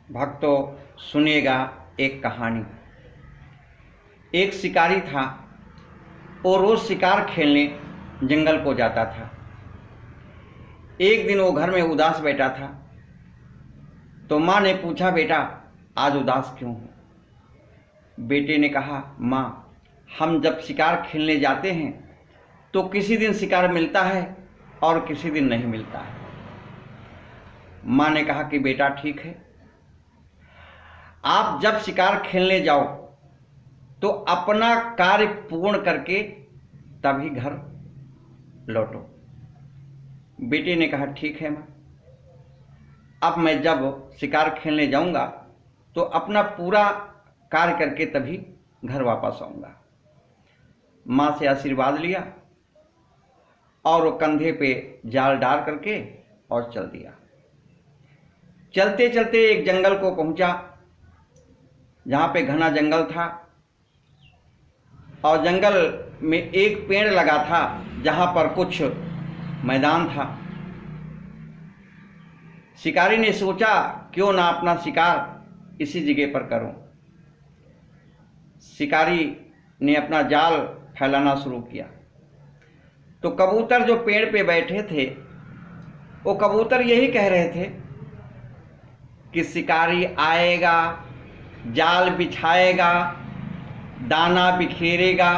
भक्तों, सुनिएगा एक कहानी। एक शिकारी था। वो रोज शिकार खेलने जंगल को जाता था। एक दिन वो घर में उदास बैठा था तो माँ ने पूछा, बेटा आज उदास क्यों हो? बेटे ने कहा, माँ हम जब शिकार खेलने जाते हैं तो किसी दिन शिकार मिलता है और किसी दिन नहीं मिलता है। माँ ने कहा कि बेटा ठीक है, आप जब शिकार खेलने जाओ तो अपना कार्य पूर्ण करके तभी घर लौटो। बेटे ने कहा ठीक है माँ, अब मैं जब शिकार खेलने जाऊंगा तो अपना पूरा कार्य करके तभी घर वापस आऊंगा। माँ से आशीर्वाद लिया और वो कंधे पे जाल डाल करके और चल दिया। चलते चलते एक जंगल को पहुंचा जहाँ पे घना जंगल था और जंगल में एक पेड़ लगा था जहाँ पर कुछ मैदान था। शिकारी ने सोचा क्यों ना अपना शिकार इसी जगह पर करूं। शिकारी ने अपना जाल फैलाना शुरू किया तो कबूतर जो पेड़ पे बैठे थे वो कबूतर यही कह रहे थे कि शिकारी आएगा, जाल बिछाएगा, दाना बिखेरेगा,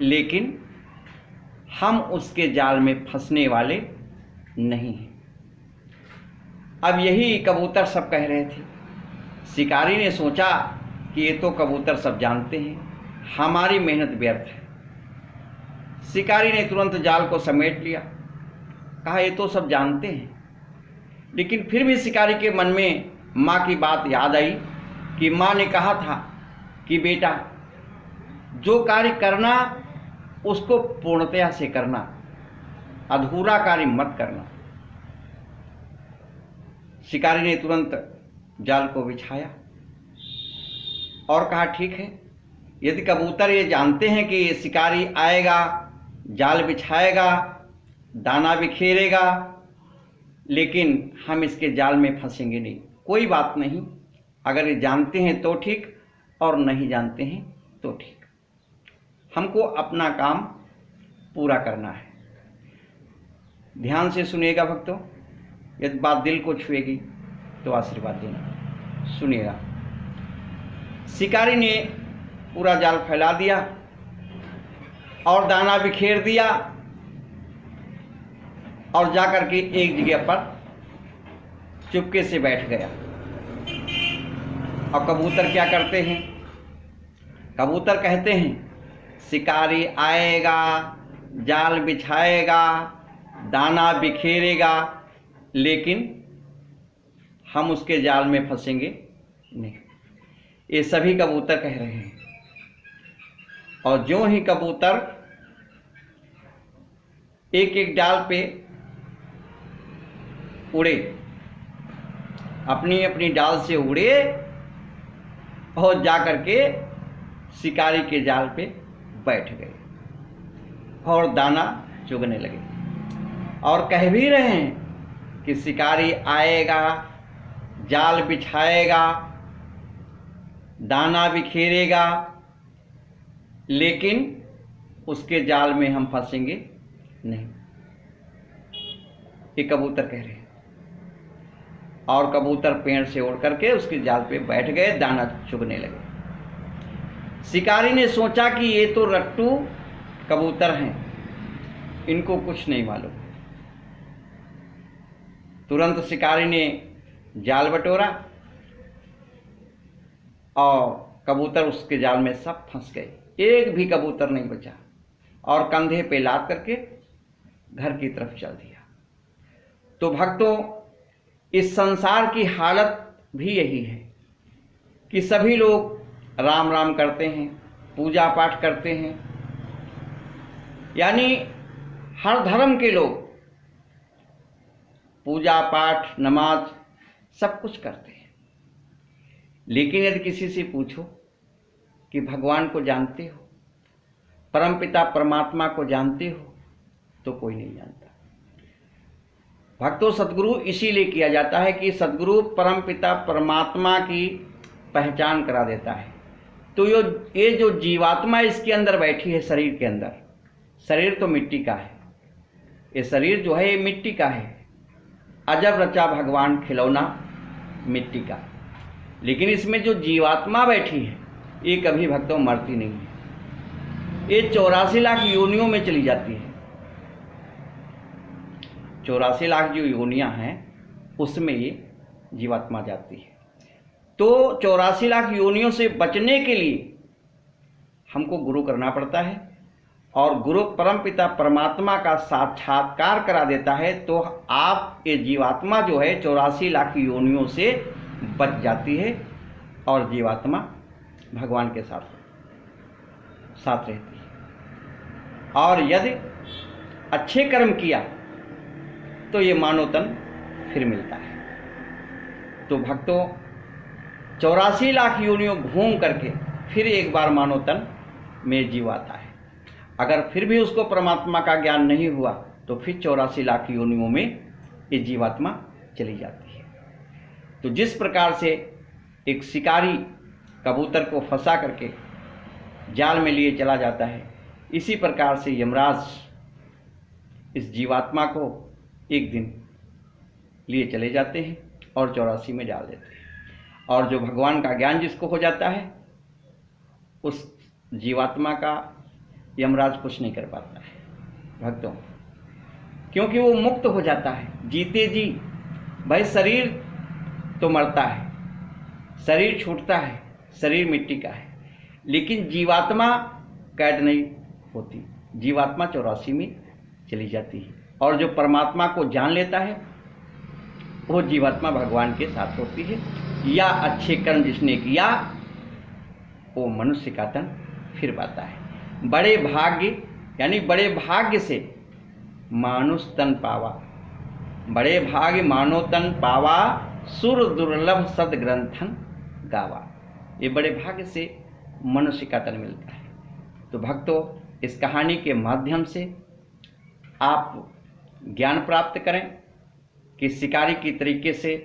लेकिन हम उसके जाल में फंसने वाले नहीं हैं। अब यही कबूतर सब कह रहे थे। शिकारी ने सोचा कि ये तो कबूतर सब जानते हैं, हमारी मेहनत व्यर्थ है। शिकारी ने तुरंत जाल को समेट लिया। कहा ये तो सब जानते हैं, लेकिन फिर भी शिकारी के मन में माँ की बात याद आई कि माँ ने कहा था कि बेटा जो कार्य करना उसको पूर्णतया से करना, अधूरा कार्य मत करना। शिकारी ने तुरंत जाल को बिछाया और कहा ठीक है, यदि कबूतर ये जानते हैं कि ये शिकारी आएगा, जाल बिछाएगा, दाना बिखेरेगा, लेकिन हम इसके जाल में फंसेंगे नहीं, कोई बात नहीं। अगर ये जानते हैं तो ठीक और नहीं जानते हैं तो ठीक, हमको अपना काम पूरा करना है। ध्यान से सुनिएगा भक्तों, यदि बात दिल को छुएगी तो आशीर्वाद देना। सुनिएगा। शिकारी ने पूरा जाल फैला दिया और दाना बिखेर दिया और जाकर के एक जगह पर चुपके से बैठ गया। और कबूतर क्या करते हैं? कबूतर कहते हैं शिकारी आएगा, जाल बिछाएगा, दाना बिखेरेगा, लेकिन हम उसके जाल में फंसेंगे नहीं। ये सभी कबूतर कह रहे हैं। और जो ही कबूतर एक एक डाल पे उड़े, अपनी अपनी डाल से उड़े और जाकर के शिकारी के जाल पे बैठ गए और दाना चुगने लगे और कह भी रहे हैं कि शिकारी आएगा, जाल बिछाएगा, दाना बिखेरेगा, लेकिन उसके जाल में हम फंसेंगे नहीं। ये कबूतर कह रहे हैं। और कबूतर पेड़ से उड़ करके उसके जाल पे बैठ गए, दाना चुगने लगे। शिकारी ने सोचा कि ये तो रट्टू कबूतर हैं, इनको कुछ नहीं मालूम। तुरंत शिकारी ने जाल बटोरा और कबूतर उसके जाल में सब फंस गए, एक भी कबूतर नहीं बचा और कंधे पे लाद करके घर की तरफ चल दिया। तो भक्तों, इस संसार की हालत भी यही है कि सभी लोग राम राम करते हैं, पूजा पाठ करते हैं, यानी हर धर्म के लोग पूजा पाठ, नमाज सब कुछ करते हैं। लेकिन यदि किसी से पूछो कि भगवान को जानते हो, परमपिता परमात्मा को जानते हो, तो कोई नहीं जानता। भक्तों, सतगुरु इसीलिए किया जाता है कि सतगुरु परम पिता परमात्मा की पहचान करा देता है। तो ये जो जीवात्मा इसके अंदर बैठी है, शरीर के अंदर, शरीर तो मिट्टी का है, ये शरीर जो है ये मिट्टी का है, अजब रचा भगवान खिलौना मिट्टी का। लेकिन इसमें जो जीवात्मा बैठी है ये कभी भक्तों मरती नहीं है, ये 84 लाख योनियों में चली जाती है। 84 लाख जो योनियां हैं उसमें ये जीवात्मा जाती है। तो 84 लाख योनियों से बचने के लिए हमको गुरु करना पड़ता है, और गुरु परमपिता परमात्मा का साक्षात्कार करा देता है। तो आप ये जीवात्मा जो है 84 लाख योनियों से बच जाती है और जीवात्मा भगवान के साथ रहती है। और यदि अच्छे कर्म किया तो ये मानव तन फिर मिलता है। तो भक्तों, 84 लाख योनियों घूम करके फिर एक बार मानव तन में जीव आता है। अगर फिर भी उसको परमात्मा का ज्ञान नहीं हुआ तो फिर 84 लाख योनियों में ये जीवात्मा चली जाती है। तो जिस प्रकार से एक शिकारी कबूतर को फंसा करके जाल में लिए चला जाता है, इसी प्रकार से यमराज इस जीवात्मा को एक दिन लिए चले जाते हैं और 84 में डाल देते हैं। और जो भगवान का ज्ञान जिसको हो जाता है उस जीवात्मा का यमराज कुछ नहीं कर पाता है भक्तों, क्योंकि वो मुक्त हो जाता है जीते जी। भाई शरीर तो मरता है, शरीर छूटता है, शरीर मिट्टी का है, लेकिन जीवात्मा कैद नहीं होती। जीवात्मा 84 में चली जाती है, और जो परमात्मा को जान लेता है वो जीवात्मा भगवान के साथ होती है, या अच्छे कर्म जिसने किया वो मनुष्य का तन फिर पाता है। बड़े भाग्य यानी बड़े भाग्य से मानुष तन पावा, बड़े भाग्य मानो तन पावा, सुर दुर्लभ सदग्रंथन गावा। ये बड़े भाग्य से मनुष्य का तन मिलता है। तो भक्तों, इस कहानी के माध्यम से आप ज्ञान प्राप्त करें कि शिकारी की तरीके से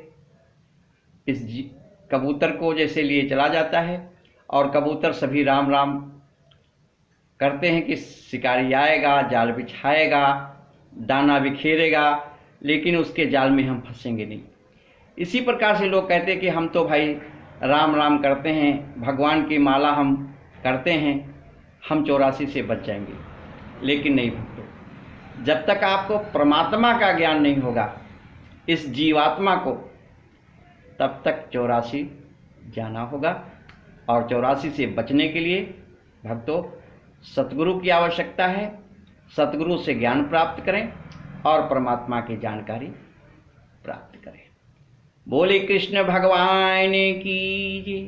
इस कबूतर को जैसे लिए चला जाता है, और कबूतर सभी राम राम करते हैं कि शिकारी आएगा, जाल बिछाएगा, दाना बिखेरेगा, लेकिन उसके जाल में हम फंसेंगे नहीं। इसी प्रकार से लोग कहते हैं कि हम तो भाई राम राम करते हैं, भगवान की माला हम करते हैं, हम 84 से बच जाएंगे। लेकिन नहीं भक्तों, जब तक आपको परमात्मा का ज्ञान नहीं होगा इस जीवात्मा को, तब तक 84 जाना होगा। और 84 से बचने के लिए भक्तों सतगुरु की आवश्यकता है। सतगुरु से ज्ञान प्राप्त करें और परमात्मा की जानकारी प्राप्त करें। बोले कृष्ण भगवान की जय,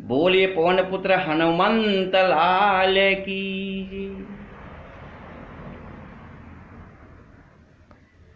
बोले पवन पुत्र हनुमंत लाल की जय।